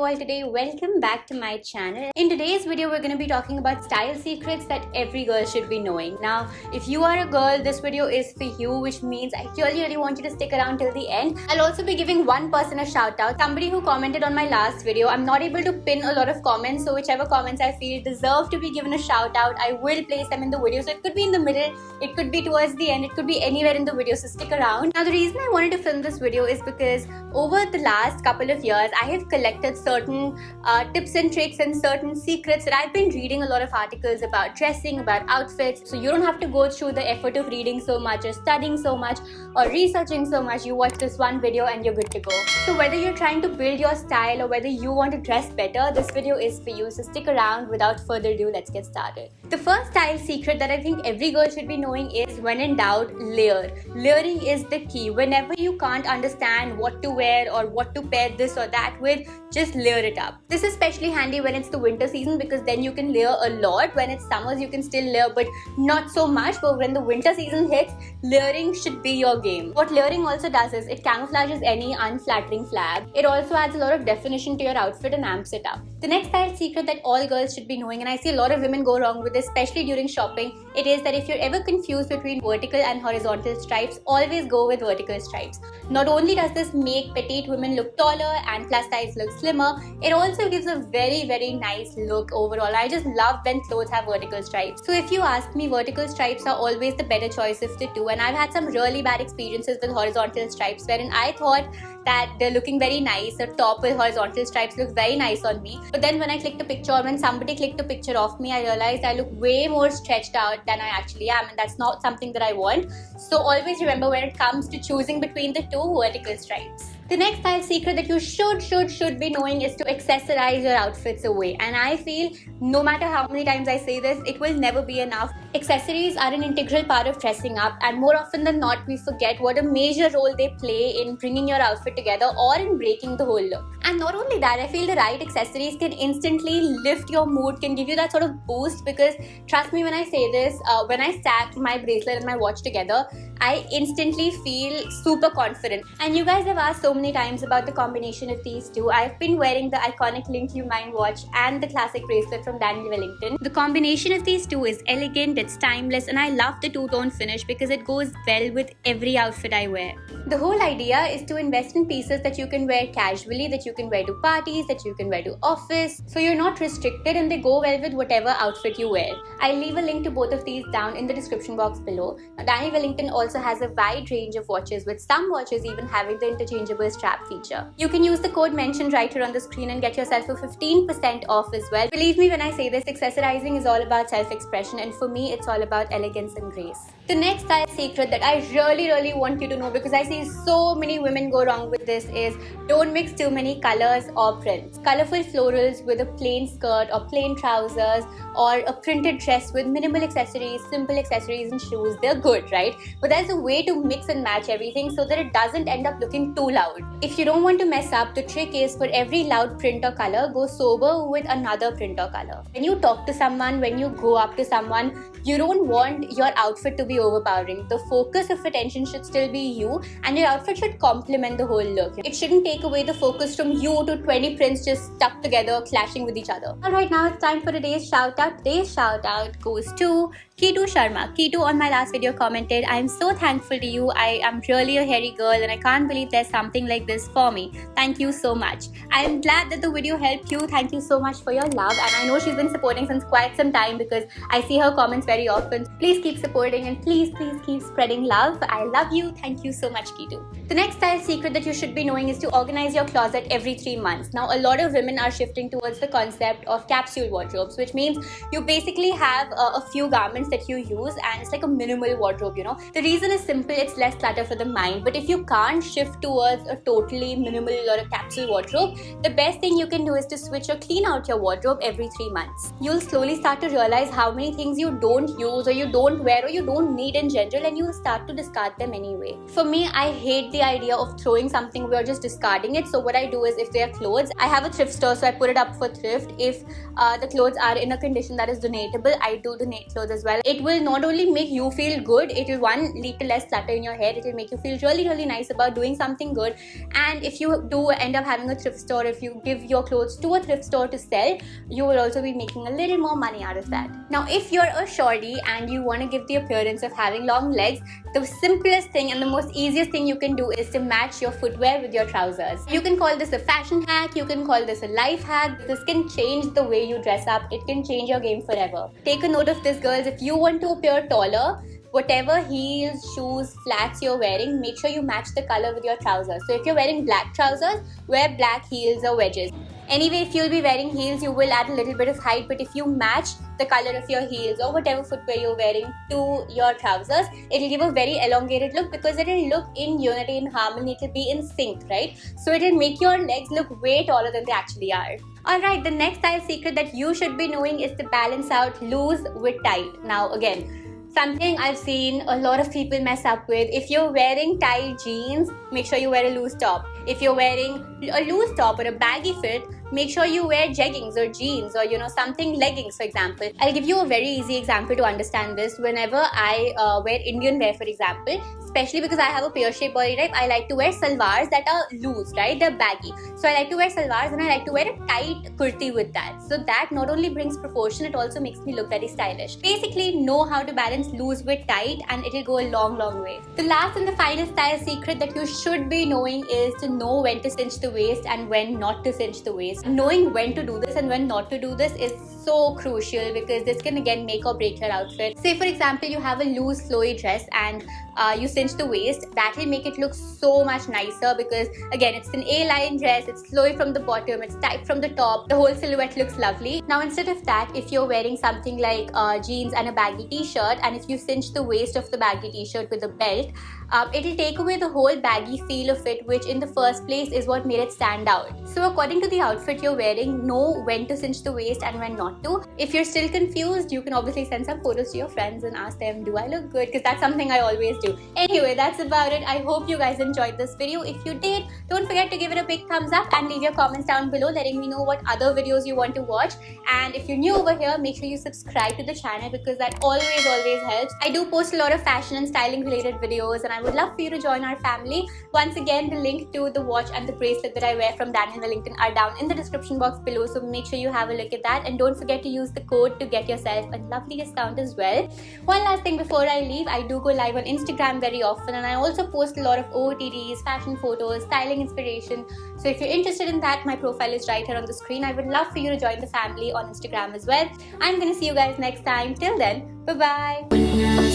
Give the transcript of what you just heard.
all today. Welcome back to my channel. In today's video, we're going to be talking about style secrets that every girl should be knowing. Now, if you are a girl, this video is for you, which means I really want you to stick around till the end. I'll also be giving one person a shout out, somebody who commented on my last video. I'm not able to pin a lot of comments, so whichever comments I feel deserve to be given a shout out, I will place them in the video. So it could be in the middle, it could be towards the end, it could be anywhere in the video, so stick around. Now, the reason I wanted to film this video is because over the last couple of years, I have collected certain tips and tricks and certain secrets that I've been reading a lot of articles about dressing, about outfits. So you don't have to go through the effort of reading so much or studying so much or researching so much. You watch this one video and you're good to go. So whether you're trying to build your style or whether you want to dress better, this video is for you. So stick around. Without further ado, let's get started. The first style secret that I think every girl should be knowing is, when in doubt, layer. Layering is the key. Whenever you can't understand what to wear or what to pair this or that with, just layer it up. This is especially handy when it's the winter season, because then you can layer a lot. When it's summers, you can still layer, but not so much. But when the winter season hits, layering should be your game. What layering also does is it camouflages any unflattering flab. It also adds a lot of definition to your outfit and amps it up. The next style secret that all girls should be knowing, and I see a lot of women go wrong with this, especially during shopping, it is that if you're ever confused between vertical and horizontal stripes, always go with vertical stripes. Not only does this make petite women look taller and plus size look slimmer, it also gives a very nice look overall. I just love when clothes have vertical stripes. So if you ask me, vertical stripes are always the better choice of the two, and I've had some really bad experiences with horizontal stripes wherein I thought that they're looking very nice. The top with horizontal stripes look very nice on me, but then when I clicked a picture, or when somebody clicked a picture of me, I realized I look way more stretched out than I actually am, and that's not something that I want. So always remember, when it comes to choosing between the two, vertical stripes. The next style secret that you should be knowing is to accessorize your outfits away. And I feel no matter how many times I say this, it will never be enough. Accessories are an integral part of dressing up, and more often than not, we forget what a major role they play in bringing your outfit together or in breaking the whole look. And not only that, I feel the right accessories can instantly lift your mood, can give you that sort of boost, because trust me when I say this, when I stack my bracelet and my watch together, I instantly feel super confident. And you guys have asked so many times about the combination of these two. I've been wearing the iconic Link You Mine watch and the classic bracelet from Daniel Wellington. The combination of these two is elegant, it's timeless, and I love the two-tone finish because it goes well with every outfit I wear. The whole idea is to invest in pieces that you can wear casually, that you can wear to parties, that you can wear to office, so you're not restricted and they go well with whatever outfit you wear. I'll leave a link to both of these down in the description box below. Now, Daniel Wellington also has a wide range of watches, with some watches even having the interchangeable strap feature. You can use the code mentioned right here on the screen and get yourself a 15% off as well. Believe me when I say this, accessorizing is all about self-expression, and for me it's all about elegance and grace. The next style secret that I really want you to know, because I see so many women go wrong with this, is don't mix too many colors or prints. Colorful florals with a plain skirt or plain trousers, or a printed dress with minimal accessories, simple accessories and shoes, they're good, right? But there's a way to mix and match everything so that it doesn't end up looking too loud. If you don't want to mess up, the trick is, for every loud print or color, go sober with another print or color. When you talk to someone, when you go up to someone, you don't want your outfit to be overpowering. The focus of attention should still be you, and your outfit should complement the whole look. It shouldn't take away the focus from you to 20 prints just stuck together, clashing with each other. Alright, now it's time for today's shout out. Today's shout out goes to Kitu Sharma. Kitu on my last video commented, "I'm so thankful to you. I am really a hairy girl and I can't believe there's something like this for me. Thank you so much." I am glad that the video helped you. Thank you so much for your love, and I know she's been supporting since quite some time because I see her comments very often. Please keep supporting and please keep spreading love. I love you. Thank you so much, Kitu. The next style secret that you should be knowing is to organize your closet every 3 months. Now, a lot of women are shifting towards the concept of capsule wardrobes, which means you basically have a few garments that you use, and it's like a minimal wardrobe, you know. The reason is simple, it's less clutter for the mind. But if you can't shift towards a totally minimal or a capsule wardrobe, the best thing you can do is to switch or clean out your wardrobe every 3 months. You'll slowly start to realize how many things you don't use or you don't wear or you don't need in general, and you'll start to discard them anyway. For me, I hate the the idea of throwing something away or just discarding it. So what I do is, if they are clothes, I have a thrift store, so I put it up for thrift. If the clothes are in a condition that is donatable, I do donate clothes as well. It will not only make you feel good, it will lead to less clutter in your head. It will make you feel really nice about doing something good. And if you do end up having a thrift store, if you give your clothes to a thrift store to sell, you will also be making a little more money out of that. Now, if you're a shorty and you want to give the appearance of having long legs, the simplest thing and the most easiest thing you can do is to match your footwear with your trousers. You can call this a fashion hack, you can call this a life hack. This can change the way you dress up. It can change your game forever. Take a note of this, girls. If you want to appear taller, whatever heels, shoes, flats you're wearing, make sure you match the color with your trousers. So if you're wearing black trousers, wear black heels or wedges. Anyway, if you'll be wearing heels, you will add a little bit of height, but if you match the color of your heels or whatever footwear you're wearing to your trousers, it'll give a very elongated look, because it'll look in unity, in harmony, it'll be in sync, right? So it'll make your legs look way taller than they actually are. Alright, the next style secret that you should be knowing is to balance out loose with tight. Now again, something I've seen a lot of people mess up with. If you're wearing tight jeans, make sure you wear a loose top. If you're wearing a loose top or a baggy fit, make sure you wear jeggings or jeans or something, leggings for example. I'll give you a very easy example to understand this. Whenever I wear Indian wear, for example, especially because I have a pear-shaped body type, I like to wear salwars that are loose, right? They're baggy. So I like to wear salwars and I like to wear a tight kurti with that. So that not only brings proportion, it also makes me look very stylish. Basically, know how to balance loose with tight and it'll go a long way. The last and the final style secret that you should be knowing is to know when to cinch the waist and when not to cinch the waist. Knowing when to do this and when not to do this is so crucial, because this can again make or break your outfit. Say for example, you have a loose flowy dress and you cinch the waist. That will make it look so much nicer, because again, it's an A-line dress, it's flowy from the bottom, it's tight from the top, the whole silhouette looks lovely. Now instead of that, if you're wearing something like jeans and a baggy t-shirt, and if you cinch the waist of the baggy t-shirt with a belt, it'll take away the whole baggy feel of it, which in the first place is what made it stand out. So according to the outfit you're wearing, know when to cinch the waist and when not to. If you're still confused, you can obviously send some photos to your friends and ask them, do I look good? Because that's something I always do. Anyway, that's about it. I hope you guys enjoyed this video. If you did, don't forget to give it a big thumbs up and leave your comments down below letting me know what other videos you want to watch. And if you're new over here, make sure you subscribe to the channel, because that always helps. I do post a lot of fashion and styling related videos, and I would love for you to join our family. Once again, the link to the watch and the bracelet that I wear from Daniel Wellington are down in the description box below, so make sure you have a look at that, and don't forget to use the code to get yourself a lovely discount as well. One last thing before I leave, I do go live on Instagram very often, and I also post a lot of OOTDs, fashion photos, styling inspiration. So if you're interested in that, my profile is right here on the screen. I would love for you to join the family on Instagram as well. I'm gonna see you guys next time. Till then, bye bye.